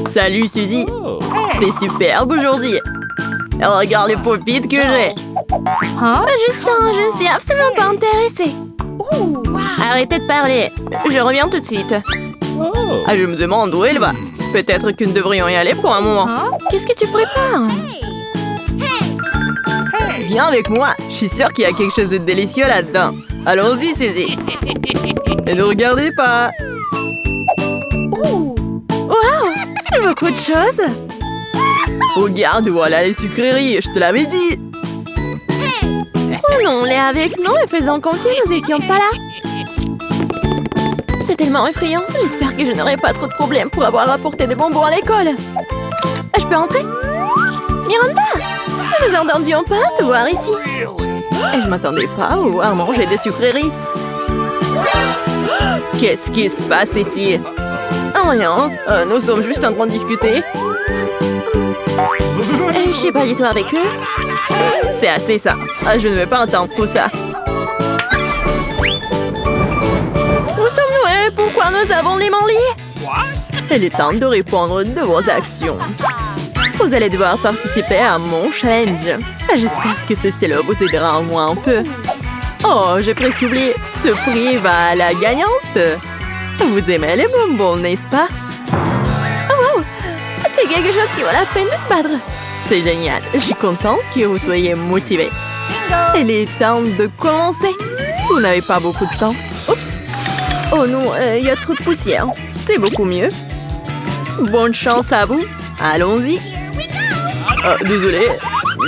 Salut Suzy. T'es superbe aujourd'hui. Regarde les paupites que j'ai. Justin, je ne suis absolument pas intéressée. Arrêtez de parler. Je reviens tout de suite. Ah, je me demande où elle va. Peut-être que nous devrions y aller pour un moment. Qu'est-ce que tu prépares? Viens avec moi. Je suis sûre qu'il y a quelque chose de délicieux là-dedans. Allons-y, Suzy. Et ne regardez pas. Waouh, c'est beaucoup de choses. Regarde, voilà les sucreries. Je te l'avais dit. Prenons-les avec nous et faisons comme si nous n'étions pas là. C'est tellement effrayant. J'espère que je n'aurai pas trop de problèmes pour avoir apporté des bonbons à l'école. Je peux entrer? Miranda, nous n'entendions pas te voir ici. Et je m'attendais pas à voir manger des sucreries. Qu'est-ce qui se passe ici? Rien. Nous sommes juste en train de discuter. Je suis pas du tout avec eux. C'est assez ça. Je ne vais pas entendre tout ça. Où sommes-nous et pourquoi nous avons les mains liées? Il est temps de répondre de vos actions. Vous allez devoir participer à mon challenge. J'espère que ce stylo vous aidera au moins un peu. Oh, j'ai presque oublié. Ce prix va à la gagnante. Vous aimez les bonbons, n'est-ce pas? Oh wow! C'est quelque chose qui vaut la peine de se battre. C'est génial. Je suis contente que vous soyez motivés. Il est temps de commencer. Vous n'avez pas beaucoup de temps. Oups. Oh non, il y a trop de poussière. C'est beaucoup mieux. Bonne chance à vous. Allons-y. Désolé,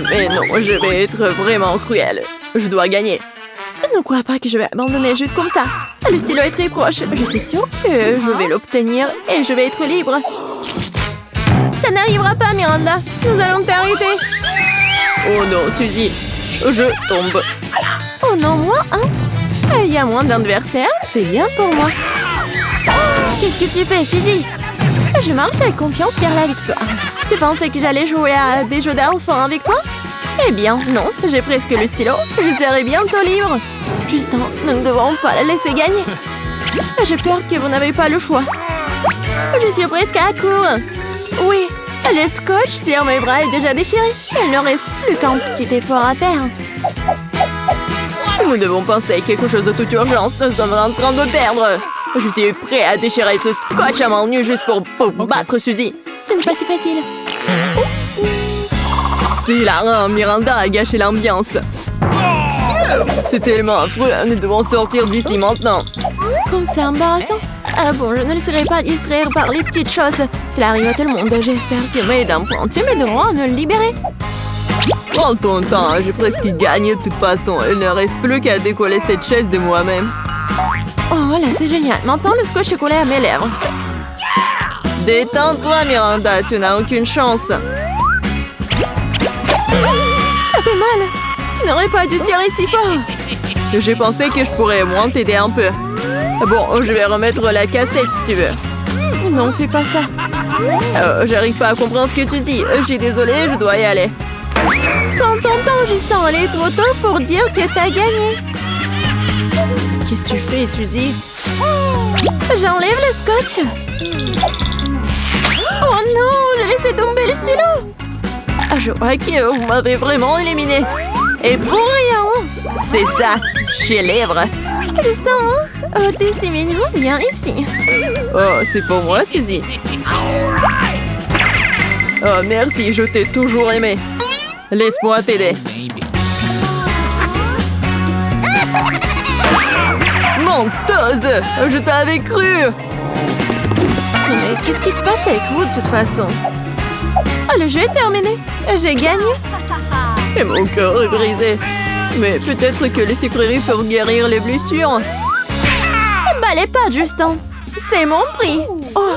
mais non, je vais être vraiment cruelle. Je dois gagner. Ne crois pas que je vais abandonner juste comme ça. Le stylo est très proche. Je suis sûre que je vais l'obtenir et je vais être libre. Ça n'arrivera pas, Miranda. Nous allons t'arrêter. Oh non, Suzy. Je tombe. Oh non, moi, hein? Il y a moins d'adversaires. C'est bien pour moi. Qu'est-ce que tu fais, Suzy? Je marche avec confiance vers la victoire. Tu pensais que j'allais jouer à des jeux d'enfants avec toi? Eh bien, non. J'ai presque le stylo. Je serai bientôt libre. Justin, nous ne devons pas la laisser gagner. J'ai peur que vous n'avez pas le choix. Je suis presque à court. Oui, le scotch sur mes bras est déjà déchiré. Il ne reste plus qu'un petit effort à faire. Nous devons penser à quelque chose de toute urgence. Nous sommes en train de perdre. Je suis prêt à déchirer ce scotch à main nue juste pour battre Suzy. Ce n'est pas si facile. C'est hilarant, Miranda a gâché l'ambiance. C'est tellement affreux, nous devons sortir d'ici maintenant. Comme c'est embarrassant. Ah bon, je ne laisserai pas distraire par les petites choses. Cela arrive à tout le monde. J'espère que mes dents pointues m'aideront à me libérer. Prends ton temps, j'ai presque gagné de toute façon. Il ne reste plus qu'à décoller cette chaise de moi-même. Oh voilà, c'est génial. Maintenant, le scotch est collé à mes lèvres. Détends-toi, Miranda, tu n'as aucune chance. Ça fait mal. Tu n'aurais pas dû tirer si fort. J'ai pensé que je pourrais au moins t'aider un peu. Bon, je vais remettre la cassette si tu veux. Non, fais pas ça. J'arrive pas à comprendre ce que tu dis. Je suis désolée, je dois y aller. Prends ton temps, Justin. Il est trop tôt pour dire que t'as gagné. Qu'est-ce que tu fais, Suzy? J'enlève le scotch. Oh non, j'ai laissé tomber le stylo. Je crois que vous m'avez vraiment éliminé. Et pour rien. C'est ça, chez lèvres. Justin, oh, t'es si mignon, viens ici. Oh, c'est pour moi, Suzy. Oh, merci, je t'ai toujours aimé. Laisse-moi t'aider. Menteuse! Je t'avais cru! Mais qu'est-ce qui se passe avec vous de toute façon? Oh, le jeu est terminé. J'ai gagné. Et mon cœur est brisé. Mais peut-être que les sucreries peuvent guérir les blessures. Bah les pâtes, Justin. C'est mon prix. Oh,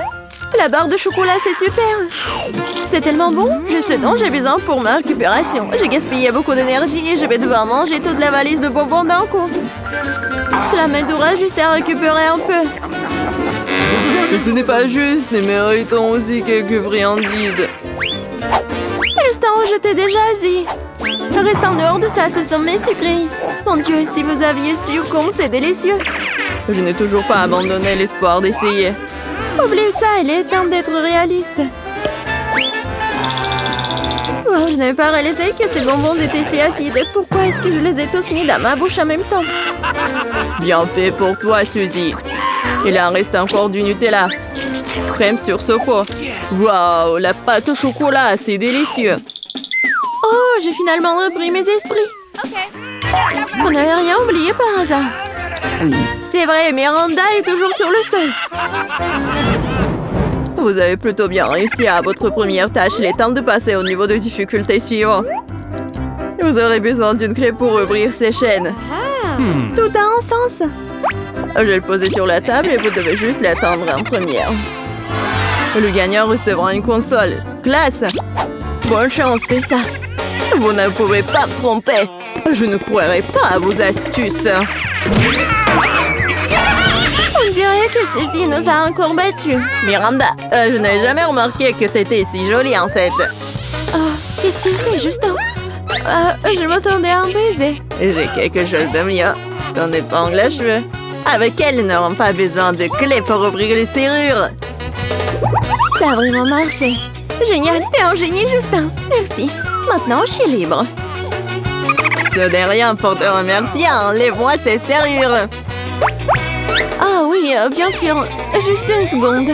la barre de chocolat, c'est super. C'est tellement bon. J'ai ce dont j'ai besoin pour ma récupération. J'ai gaspillé beaucoup d'énergie et je vais devoir manger toute la valise de bonbons d'un coup. Cela m'aidera juste à récupérer un peu. Mais ce n'est pas juste. Nous méritons aussi quelques friandises. Justin, je t'ai déjà dit. Reste en dehors de ça, ce sont mes sucreries. Mon Dieu, si vous aviez su comme c'est délicieux. Je n'ai toujours pas abandonné l'espoir d'essayer. Oublie ça, il est temps d'être réaliste. Oh, je n'avais pas réalisé que ces bonbons étaient si acides. Pourquoi est-ce que je les ai tous mis dans ma bouche en même temps? Bien fait pour toi, Suzy. Il en reste encore du Nutella. Crème sur ce pot. Waouh, la pâte au chocolat, c'est délicieux. Oh, j'ai finalement repris mes esprits. On n'avait rien oublié par hasard. C'est vrai, Miranda est toujours sur le sol. Vous avez plutôt bien réussi à votre première tâche. Il est temps de passer au niveau de difficulté suivant. Vous aurez besoin d'une clé pour ouvrir ces chaînes. Tout a un sens. Je vais le poser sur la table et vous devez juste l'attendre en première. Le gagnant recevra une console. Classe! Bonne chance, c'est ça. Vous ne pouvez pas me tromper. Je ne croirai pas à vos astuces. On dirait que Suzy nous a encore battus. Miranda, je n'avais jamais remarqué que t'étais si jolie en fait. Oh, qu'est-ce que tu fais, Justin? Je m'attendais à un baiser. J'ai quelque chose de mieux. Ton épingle à cheveux. Avec elle, nous n'aurons pas besoin de clés pour ouvrir les serrures. Ça a vraiment marché. Génial, t'es un génie, Justin. Merci. Maintenant, je suis libre. Ce n'est rien pour te remercier. Enlève-moi cette serrure. Ah oui, bien sûr. Juste une seconde.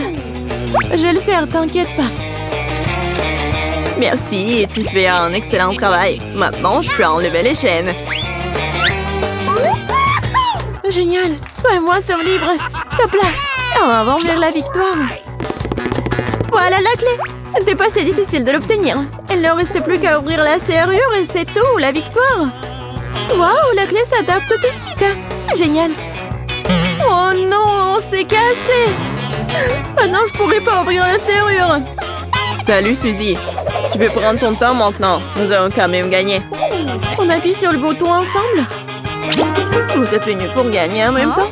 Je vais le faire, t'inquiète pas. Merci, tu fais un excellent travail. Maintenant, je peux enlever les chaînes. Génial. Toi et moi sommes libres. Hop là. On va ouvrir la victoire. Voilà la clé. Ce n'était pas si difficile de l'obtenir. Il ne restait plus qu'à ouvrir la serrure et c'est tout, la victoire. Waouh, la clé s'adapte tout de suite. C'est génial. Oh non, on s'est cassé. Maintenant, je pourrais pas ouvrir la serrure. Salut, Suzy. Tu peux prendre ton temps maintenant. Nous avons quand même gagné. On appuie sur le bouton ensemble. Vous êtes venus pour gagner en même temps?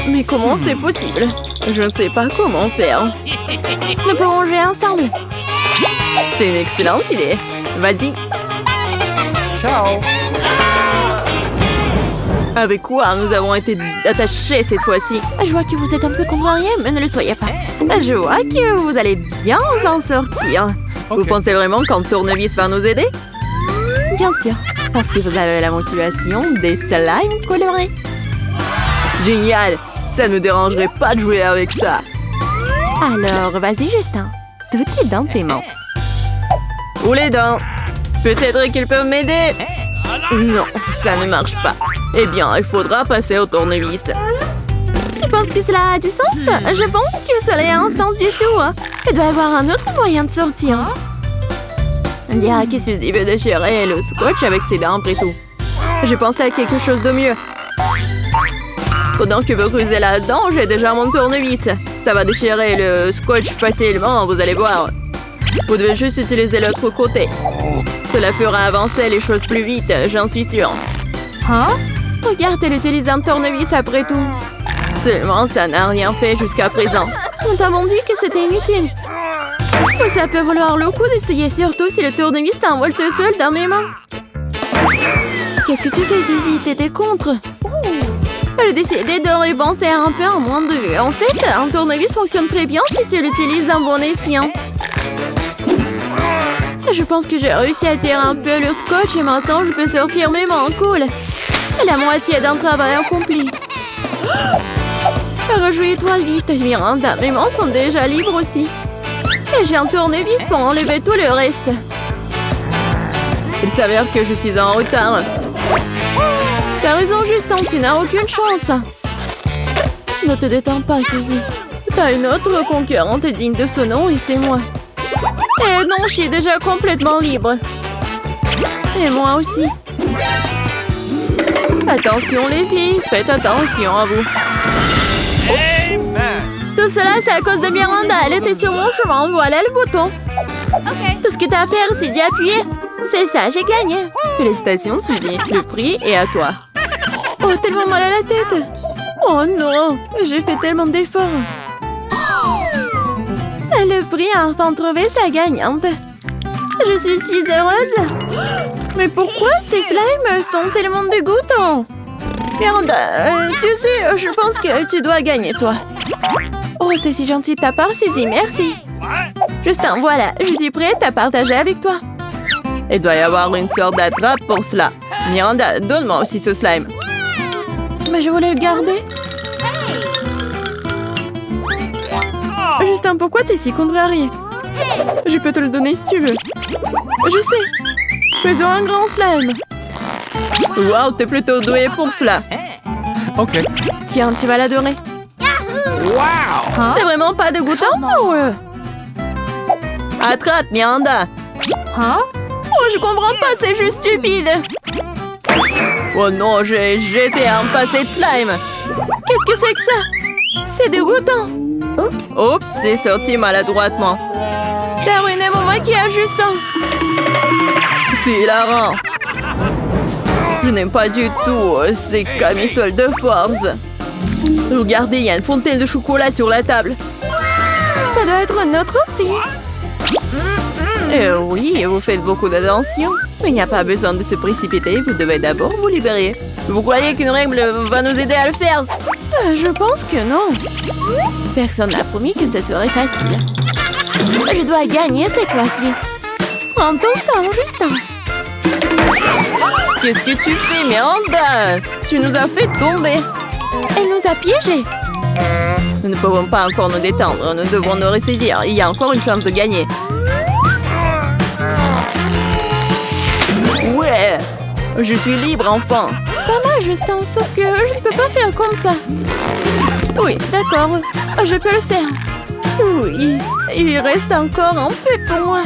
Mais comment c'est possible? Je ne sais pas comment faire. Nous pourrons jouer ensemble. C'est une excellente idée. Vas-y. Ciao. Avec quoi nous avons été attachés cette fois-ci? Je vois que vous êtes un peu contrariés, mais ne le soyez pas. Je vois que vous allez bien en sortir. Vous pensez vraiment qu'un tournevis va nous aider? Bien sûr. Parce que vous avez la motivation des slimes colorés. Génial! Ça ne nous dérangerait pas de jouer avec ça. Alors, vas-y, Justin. Tout est dans tes mains. Ou les dents. Peut-être qu'ils peuvent m'aider. Non, ça ne marche pas. Eh bien, il faudra passer au tournevis. Tu penses que cela a du sens? Je pense que cela a un sens du tout. Il doit y avoir un autre moyen de sortir. On dirait que Suzy veut déchirer le scotch avec ses dents après tout. J'ai pensé à quelque chose de mieux. Pendant que vous creusez là-dedans, j'ai déjà mon tournevis. Ça va déchirer le scotch facilement, vous allez voir. Vous devez juste utiliser l'autre côté. Cela fera avancer les choses plus vite, j'en suis sûre. Hein? Regarde, elle utilise un tournevis après tout. Seulement, ça n'a rien fait jusqu'à présent. On t'a dit que c'était inutile. Ça peut valoir le coup d'essayer, surtout si le tournevis s'envole tout seul dans mes mains. Qu'est-ce que tu fais, Suzy? T'étais contre? J'ai décidé de repenser un peu en moins de vue. En fait, un tournevis fonctionne très bien si tu l'utilises en bon escient. Je pense que j'ai réussi à tirer un peu le scotch et maintenant je peux sortir mes mains. Cool. La moitié d'un travail accompli. Réjouis-toi vite, Miranda. Mes mains sont déjà libres aussi. Et j'ai un tournevis pour enlever tout le reste. Il s'avère que je suis en retard. T'as raison, Justin, tu n'as aucune chance. Ne te détends pas, Suzy. T'as une autre concurrente digne de ce nom et c'est moi. Et non, je suis déjà complètement libre. Et moi aussi. Attention les filles, faites attention à vous. Tout cela, c'est à cause de Miranda. Elle était sur mon chemin. Voilà le bouton. Tout ce que t'as à faire, c'est d'y appuyer. C'est ça, j'ai gagné. Félicitations, Suzy. Le prix est à toi. Oh, tellement mal à la tête. Oh non, j'ai fait tellement d'efforts. Le prix a enfin trouvé sa gagnante. Je suis si heureuse. Mais pourquoi ces slimes sont tellement dégoûtants? Miranda, tu sais, je pense que tu dois gagner, toi. Oh, c'est si gentil de ta part, Suzy, merci. Justin, voilà, je suis prête à partager avec toi. Il doit y avoir une sorte d'attrape pour cela. Miranda, donne-moi aussi ce slime. Mais je voulais le garder. Justin, pourquoi t'es si contrarié? Je peux te le donner si tu veux. Je sais. Faisons un grand slime. Wow, t'es plutôt doué pour cela. Ok. Tiens, tu vas l'adorer. Wow! Hein? C'est vraiment pas dégoûtant pour eux. Attrape, Miranda. Hein? Oh, je comprends pas, c'est juste stupide. Oh non, j'ai jeté un passé de slime. Qu'est-ce que c'est que ça? C'est dégoûtant. Oups. Oups, c'est sorti maladroitement. T'as ruiné mon maquillage, Justin. C'est hilarant. Je n'aime pas du tout ces camisoles de force. Regardez, il y a une fontaine de chocolat sur la table. Ça doit être notre prix. Oui, vous faites beaucoup d'attention. Mais il n'y a pas besoin de se précipiter, vous devez d'abord vous libérer. Vous croyez qu'une règle va nous aider à le faire? Je pense que non. Personne n'a promis que ce serait facile. Je dois gagner cette fois-ci. Prends ton temps, Justin. Qu'est-ce que tu fais, Miranda? Tu nous as fait tomber. Elle nous a piégés. Nous ne pouvons pas encore nous détendre. Nous devons nous ressaisir. Il y a encore une chance de gagner. Ouais, je suis libre enfin. Pas mal, Justin, sauf que je ne peux pas faire comme ça. Oui, d'accord. Je peux le faire. Oui, il reste encore un peu pour moi.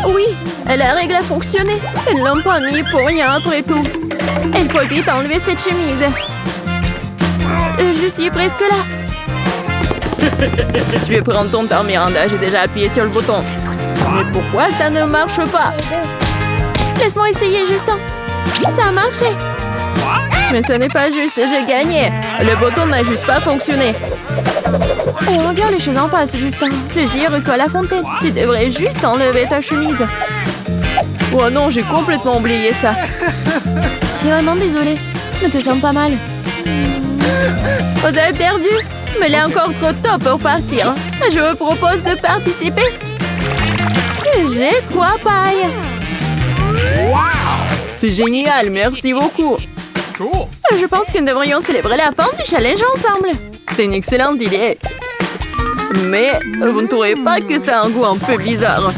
Oui, la règle a fonctionné. Ils l'ont pas mis pour rien après tout. Il faut vite enlever cette chemise. Je suis presque là. Tu peux prendre ton temps, Miranda. J'ai déjà appuyé sur le bouton. Mais pourquoi ça ne marche pas? Laisse-moi essayer, Justin. Ça a marché. Mais ce n'est pas juste, j'ai gagné. Le bouton n'a juste pas fonctionné. Et regarde les choses en face, Justin. Suzy reçoit la fontaine. Tu devrais juste enlever ta chemise. Oh non, j'ai complètement oublié ça. Je suis vraiment désolée. Ne te sens pas mal. Vous avez perdu? Mais il est encore trop tôt pour partir. Je vous propose de participer. J'ai 3 pailles. Wow! C'est génial, merci beaucoup. Cool! Je pense que nous devrions célébrer la fin du challenge ensemble. C'est une excellente idée. Mais vous ne trouvez pas que ça a un goût un peu bizarre?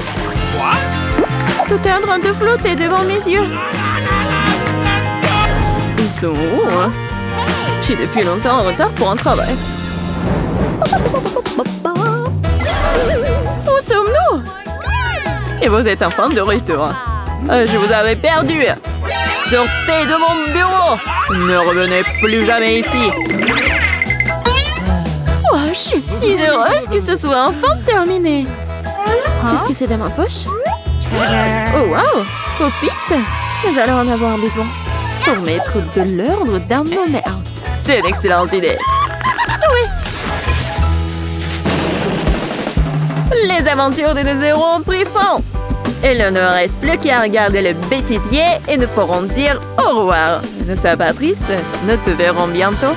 Tout est en train de flotter devant mes yeux. Ils sont où, hein? Je suis depuis longtemps en retard pour un travail. Où sommes-nous? Et vous êtes enfin de retour. Je vous avais perdu. Sortez de mon bureau. Ne revenez plus jamais ici. Oh, je suis si heureuse que ce soit enfin terminé. Qu'est-ce que c'est dans ma poche? Oh, wow! Popite! Nous allons en avoir besoin pour mettre de l'ordre dans nos mères. C'est une excellente idée. Oui! Les aventures de nos héros ont pris fin. Il ne nous reste plus qu'à regarder le bêtisier et nous pourrons dire au revoir. Ne sois pas triste, nous te verrons bientôt.